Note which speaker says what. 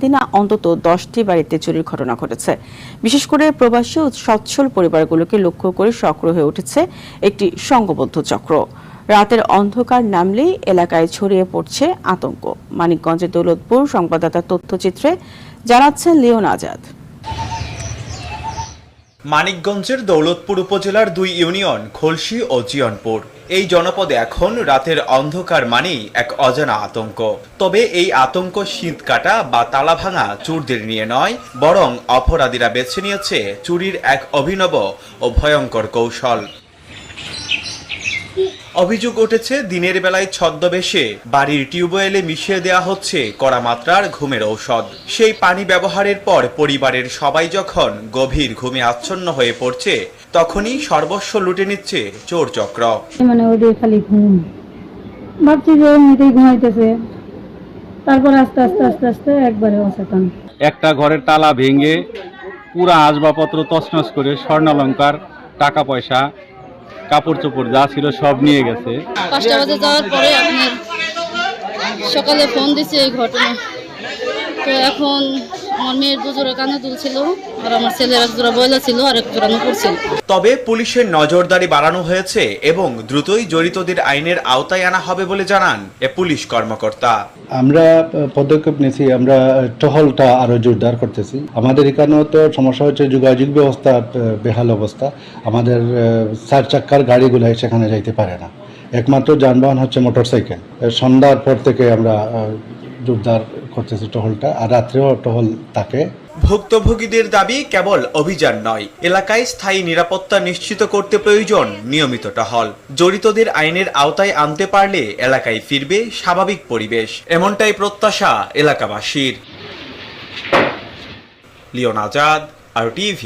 Speaker 1: দিনে অন্তত 10টি বাড়িতে চুরির ঘটনা ঘটেছে। বিশেষ করে প্রবাসী ও সচ্ছল পরিবারগুলোকে লক্ষ্য করে সক্রিয় হয়ে উঠেছে একটি সংঘবদ্ধ চক্র। রাতের অন্ধকার নামলেই এলাকায় ছড়িয়ে পড়ছে আতঙ্ক। মানিকগঞ্জের দৌলতপুর সংবাদদাতার তথ্যচিত্রে জানাচ্ছেন লিওন আজাদ।
Speaker 2: মানিকগঞ্জের দৌলতপুর উপজেলার 2 ইউনিয়ন খলসি ও জিয়নপুর। এই জনপদে এখন রাতের অন্ধকার মানেই এক অজানা আতঙ্ক। তবে এই আতঙ্ক শীত কাটা বা তালা ভাঙা চোরদের নিয়ে নয়, বরং অপরাধীরা বেছে নিয়েছে চুরির এক অভিনব ও ভয়ঙ্কর কৌশল। অভিযোগ উঠেছে দিনের বেলায় ছদ্মবেশে বাড়ির টিউবওয়েলে মিশিয়ে দেওয়া হচ্ছে কড়া মাত্রার ঘুমের ঔষধ। সেই পানি ব্যবহারের পর পরিবারের সবাই যখন গভীর ঘুমে আচ্ছন্ন হয়ে পড়ছে, তখনই সর্বস্ব লুটে নিচ্ছে চোর চক্র।
Speaker 3: মানে ওদের খালি ঘুম, ভাবছি যে এমনিতেই ঘুমাইতেছে, তারপর আস্তে আস্তে আস্তে আস্তে একবারে অচেতন।
Speaker 4: একটা ঘরের তালা ভেঙে পুরা আসবাবপত্র তছনছ করে স্বর্ণালংকার, টাকা পয়সা, কাপড় চোপড় যা ছিল সব নিয়ে গেছে।
Speaker 5: 5টা বাজে যাওয়ার পরে আপনার সকালে ফোন দিচ্ছে এই ঘটনা। তো এখন আমার মেয়ের 2 জোড়া কানে দুল ছিল, আর আমার ছেলের 1 জোড়া বয়লা ছিল, আর 1 জোড়া নুপুর ছিল।
Speaker 2: তবে পুলিশের নজরদারি বাড়ানো হয়েছে এবং দ্রুতই জড়িতদের আইনের আওতায় আনা হবে বলে জানান এ পুলিশ কর্মকর্তা।
Speaker 6: আমরা পদক্ষেপ নিয়েছি, আমরা টহলটা আরো জোরদার করতেছি। আমাদের এখানেও তো সমস্যা হচ্ছে যোগাযোগ ব্যবস্থা বেহাল অবস্থা। আমাদের 4 চাক্কার গাড়িগুলো সেখানে যাইতে পারে না, একমাত্র যানবাহন হচ্ছে মোটরসাইকেল। সন্ধ্যার পর থেকে আমরা জোরদার করতেছি টহলটা, আর রাত্রেও টহল থাকে।
Speaker 2: ভুক্তভোগীদের দাবি কেবল অভিযান নয়, এলাকায় স্থায়ী নিরাপত্তা নিশ্চিত করতে প্রয়োজন নিয়মিত টহল। জড়িতদের আইনের আওতায় আনতে পারলে এলাকায় ফিরবে স্বাভাবিক পরিবেশ, এমনটাই প্রত্যাশা এলাকাবাসীর। লিওন আজাদ, RTV।